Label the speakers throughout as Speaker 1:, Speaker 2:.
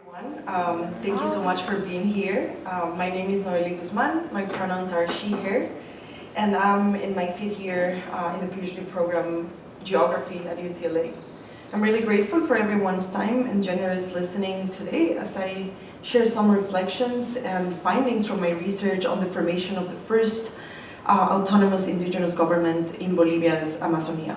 Speaker 1: Everyone, thank you so much for being here. My name is Noeli Guzman. My pronouns are she, her, and I'm in my 5th year in the PhD program Geography at UCLA. I'm really grateful for everyone's time and generous listening today as I share some reflections and findings from my research on the formation of the first autonomous indigenous government in Bolivia's Amazonia.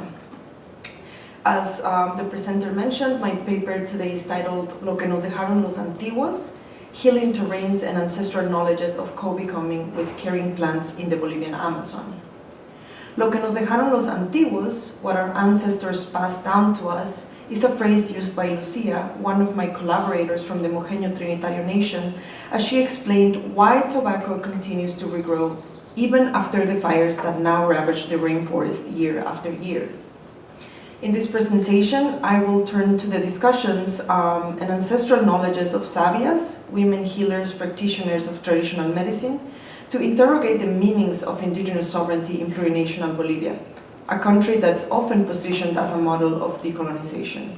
Speaker 1: As the presenter mentioned, my paper today is titled Lo que nos dejaron los Antiguos, Healing Terrains and Ancestral Knowledges of Co-Becoming with Caring Plants in the Bolivian Amazon. Lo que nos dejaron los Antiguos, what our ancestors passed down to us, is a phrase used by Lucia, one of my collaborators from the Mojeño Trinitario Nation, as she explained why tobacco continues to regrow even after the fires that now ravage the rainforest year after year. In this presentation, I will turn to the discussions and ancestral knowledges of sabias, women healers, practitioners of traditional medicine, to interrogate the meanings of indigenous sovereignty in plurinational Bolivia, a country that's often positioned as a model of decolonization.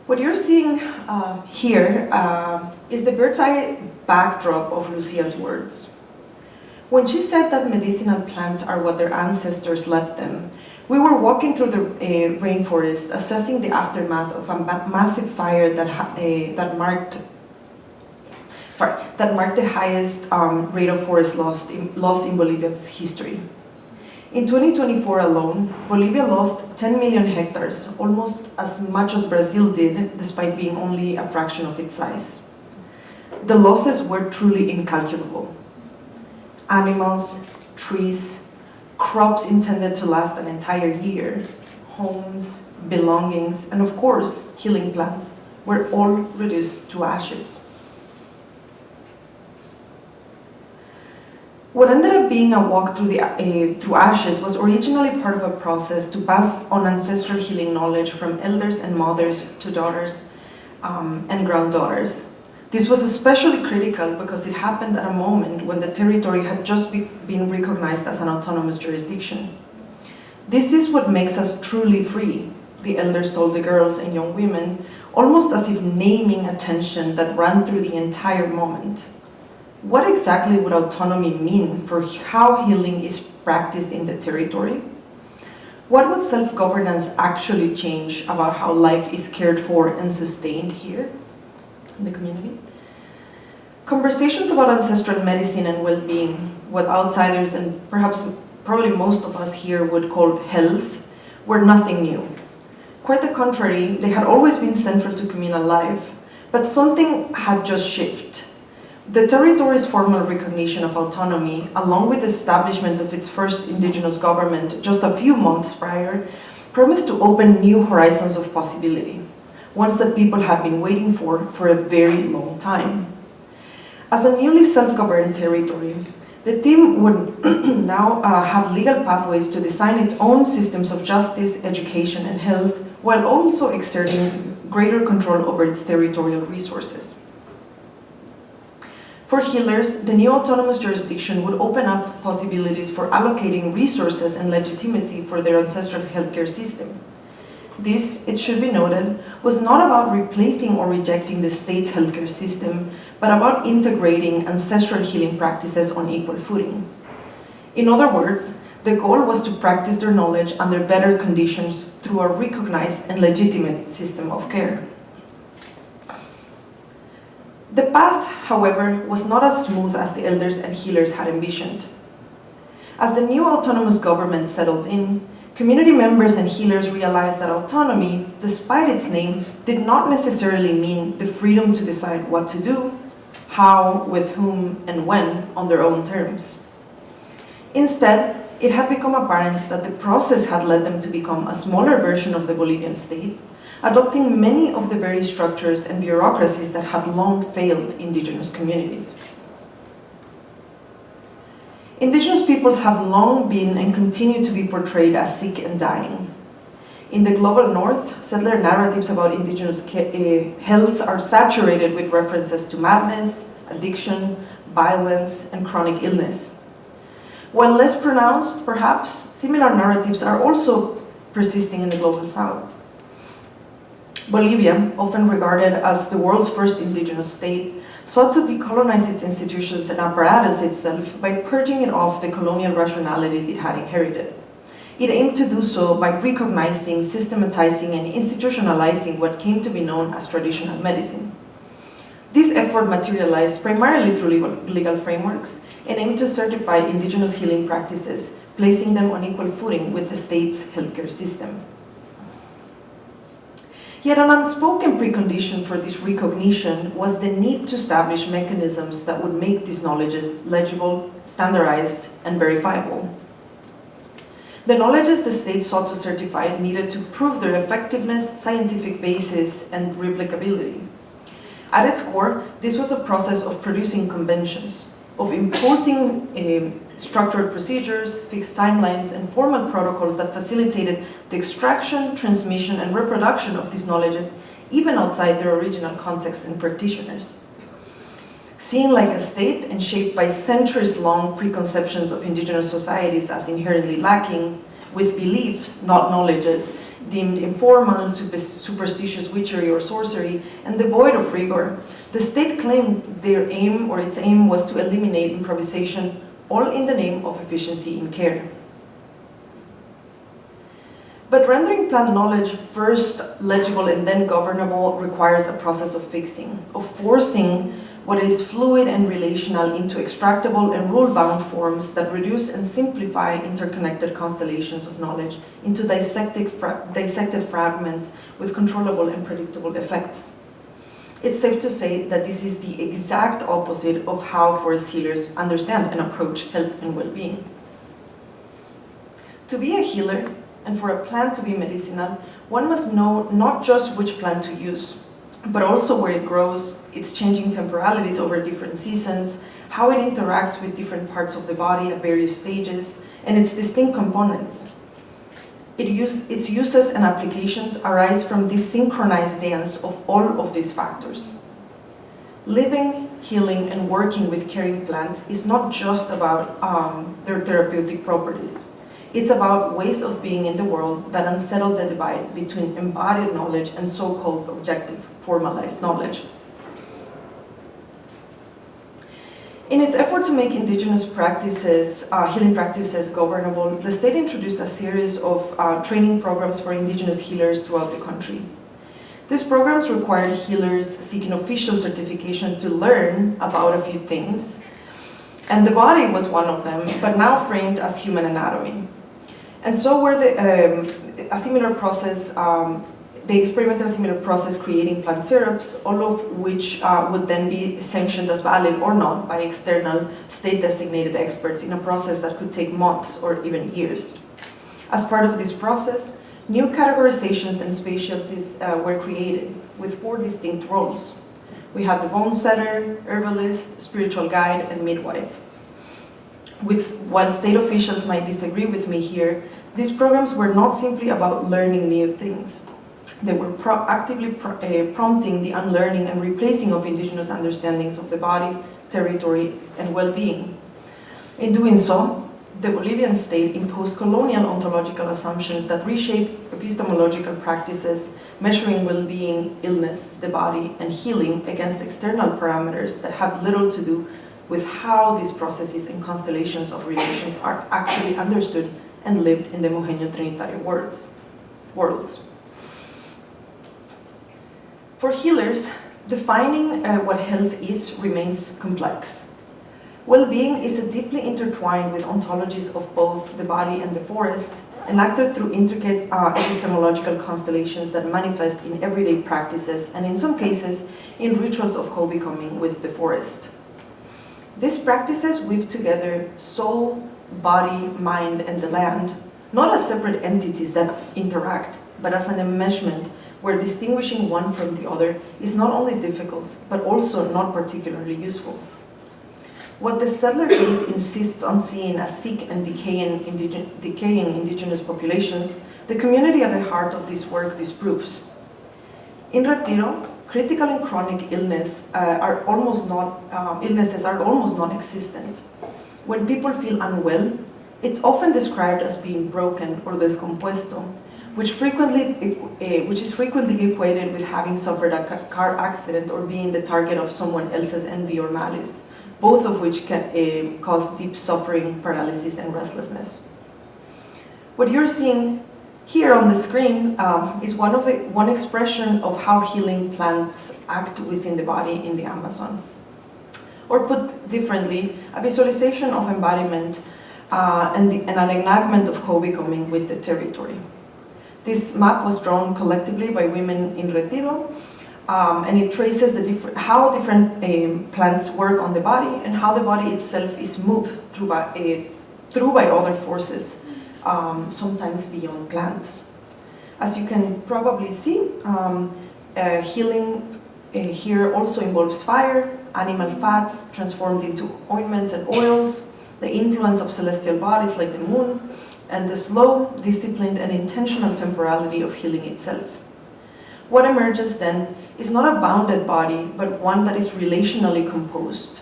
Speaker 1: What you're seeing here is the bird's eye backdrop of Lucia's words. When she said that medicinal plants are what their ancestors left them, we were walking through the rainforest, assessing the aftermath of a massive fire that marked the highest rate of forest loss in Bolivia's history. In 2024 alone, Bolivia lost 10 million hectares, almost as much as Brazil did, despite being only a fraction of its size. The losses were truly incalculable. Animals, trees, crops intended to last an entire year, homes, belongings, and of course, healing plants were all reduced to ashes. What ended up being a walk through ashes was originally part of a process to pass on ancestral healing knowledge from elders and mothers to daughters and granddaughters. This was especially critical because it happened at a moment when the territory had just been recognized as an autonomous jurisdiction. This is what makes us truly free, the elders told the girls and young women, almost as if naming a tension that ran through the entire moment. What exactly would autonomy mean for how healing is practiced in the territory? What would self-governance actually change about how life is cared for and sustained here in the community? Conversations about ancestral medicine and well-being, what outsiders and probably most of us here would call health, were nothing new. Quite the contrary, they had always been central to communal life, but something had just shifted. The territory's formal recognition of autonomy, along with the establishment of its first indigenous government just a few months prior, promised to open new horizons of possibility, ones that people had been waiting for a very long time. As a newly self-governed territory, the team would now have legal pathways to design its own systems of justice, education, and health, while also exerting greater control over its territorial resources. For healers, the new autonomous jurisdiction would open up possibilities for allocating resources and legitimacy for their ancestral healthcare system. This, it should be noted, was not about replacing or rejecting the state's healthcare system, but about integrating ancestral healing practices on equal footing. In other words, the goal was to practice their knowledge under better conditions through a recognized and legitimate system of care. The path, however, was not as smooth as the elders and healers had envisioned. As the new autonomous government settled in, community members and healers realized that autonomy, despite its name, did not necessarily mean the freedom to decide what to do, how, with whom, and when on their own terms. Instead, it had become apparent that the process had led them to become a smaller version of the Bolivian state, adopting many of the very structures and bureaucracies that had long failed indigenous communities. Indigenous peoples have long been and continue to be portrayed as sick and dying. In the global north, settler narratives about indigenous health are saturated with references to madness, addiction, violence, and chronic illness. While less pronounced, perhaps, similar narratives are also persisting in the global south. Bolivia, often regarded as the world's first indigenous state, sought to decolonize its institutions and apparatus itself by purging it of the colonial rationalities it had inherited. It aimed to do so by recognizing, systematizing, and institutionalizing what came to be known as traditional medicine. This effort materialized primarily through legal frameworks and aimed to certify indigenous healing practices, placing them on equal footing with the state's healthcare system. Yet an unspoken precondition for this recognition was the need to establish mechanisms that would make these knowledges legible, standardized, and verifiable. The knowledges the state sought to certify needed to prove their effectiveness, scientific basis, and replicability. At its core, this was a process of producing conventions, of imposing structured procedures, fixed timelines, and formal protocols that facilitated the extraction, transmission, and reproduction of these knowledges, even outside their original context and practitioners. Seen like a state and shaped by centuries-long preconceptions of indigenous societies as inherently lacking, with beliefs, not knowledges, deemed informal, superstitious witchery or sorcery, and devoid of rigor, the state claimed its aim was to eliminate improvisation, all in the name of efficiency in care. But rendering plant knowledge first legible and then governable requires a process of fixing, of forcing what is fluid and relational into extractable and rule-bound forms that reduce and simplify interconnected constellations of knowledge into dissected fragments with controllable and predictable effects. It's safe to say that this is the exact opposite of how forest healers understand and approach health and well-being. To be a healer, and for a plant to be medicinal, one must know not just which plant to use, but also where it grows, its changing temporalities over different seasons, how it interacts with different parts of the body at various stages, and its distinct components. Its uses and applications arise from this synchronized dance of all of these factors. Living, healing, and working with caring plants is not just about their therapeutic properties. It's about ways of being in the world that unsettle the divide between embodied knowledge and so-called objective, formalized knowledge. In its effort to make indigenous practices, healing practices governable, the state introduced a series of training programs for indigenous healers throughout the country. These programs required healers seeking official certification to learn about a few things, and the body was one of them, but now framed as human anatomy. And so were a similar process, they experimented a similar process creating plant syrups, all of which would then be sanctioned as valid or not by external state-designated experts in a process that could take months or even years. As part of this process, new categorizations and specialties were created with 4 distinct roles. We had the bone setter, herbalist, spiritual guide, and midwife. While state officials might disagree with me here, these programs were not simply about learning new things. They were actively prompting the unlearning and replacing of indigenous understandings of the body, territory, and well-being. In doing so, the Bolivian state imposed colonial ontological assumptions that reshape epistemological practices, measuring well-being, illness, the body, and healing against external parameters that have little to do with how these processes and constellations of relations are actually understood and lived in the Mohenjo Trinitario worlds. For healers, defining what health is remains complex. Well-being is deeply intertwined with ontologies of both the body and the forest, enacted through intricate epistemological constellations that manifest in everyday practices and in some cases in rituals of co-becoming with the forest. These practices weave together soul, body, mind, and the land, not as separate entities that interact, but as an enmeshment where distinguishing one from the other is not only difficult, but also not particularly useful. What the settler case insists on seeing as sick and decaying indigenous populations, the community at the heart of this work disproves. In Retiro, critical and chronic illnesses are almost non-existent. When people feel unwell, it's often described as being broken or descompuesto, which is frequently equated with having suffered a car accident or being the target of someone else's envy or malice, both of which can cause deep suffering, paralysis, and restlessness. What you're seeing here on the screen is one expression of how healing plants act within the body in the Amazon. Or put differently, a visualization of embodiment and an enactment of co-becoming with the territory. This map was drawn collectively by women in Retiro, and it traces how different plants work on the body and how the body itself is moved through by other forces, sometimes beyond plants. As you can probably see, healing here also involves fire, animal fats transformed into ointments and oils, the influence of celestial bodies like the moon, and the slow, disciplined, and intentional temporality of healing itself. What emerges then is not a bounded body, but one that is relationally composed,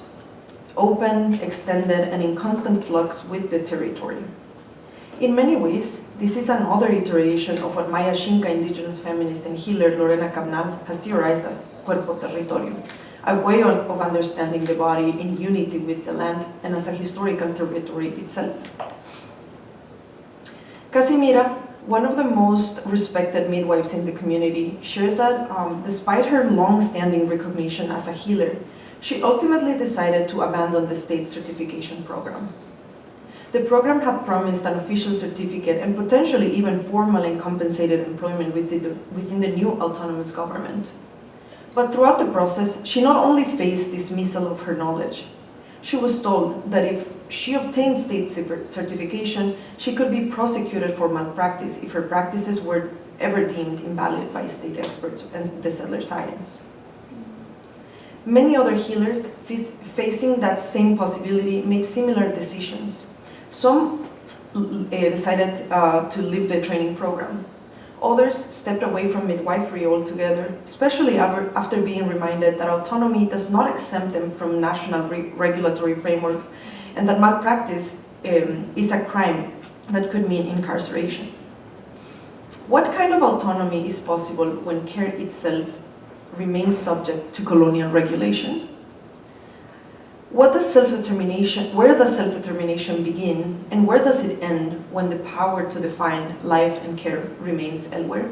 Speaker 1: open, extended, and in constant flux with the territory. In many ways, this is another iteration of what Maya Xinca indigenous feminist and healer Lorena Cabnal has theorized as cuerpo territorio, a way of understanding the body in unity with the land and as a historical territory itself. Casimira, one of the most respected midwives in the community, shared that despite her long-standing recognition as a healer, she ultimately decided to abandon the state certification program. The program had promised an official certificate and potentially even formal and compensated employment within the new autonomous government. But throughout the process, she not only faced dismissal of her knowledge, she was told that if she obtained state certification, she could be prosecuted for malpractice if her practices were ever deemed invalid by state experts and the settler science. Many other healers facing that same possibility made similar decisions. Some decided to leave the training program. Others stepped away from midwifery altogether, especially after being reminded that autonomy does not exempt them from national regulatory frameworks and that malpractice is a crime that could mean incarceration. What kind of autonomy is possible when care itself remains subject to colonial regulation? Where does self-determination begin, and where does it end when the power to define life and care remains elsewhere?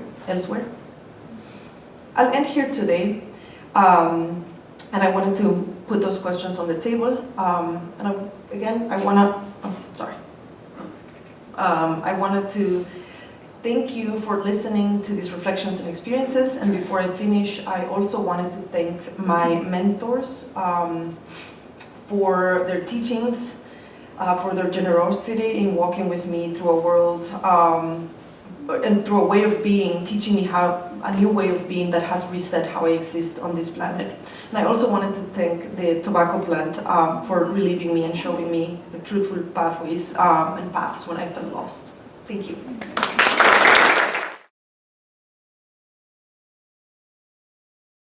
Speaker 1: I'll end here today, and I wanted to put those questions on the table. I wanted to thank you for listening to these reflections and experiences. And before I finish, I also wanted to thank my mentors for their teachings, for their generosity in walking with me through a world and through a way of being, teaching me a new way of being that has reset how I exist on this planet. And I also wanted to thank the tobacco plant for relieving me and showing me the truthful pathways and paths when I felt lost. Thank you.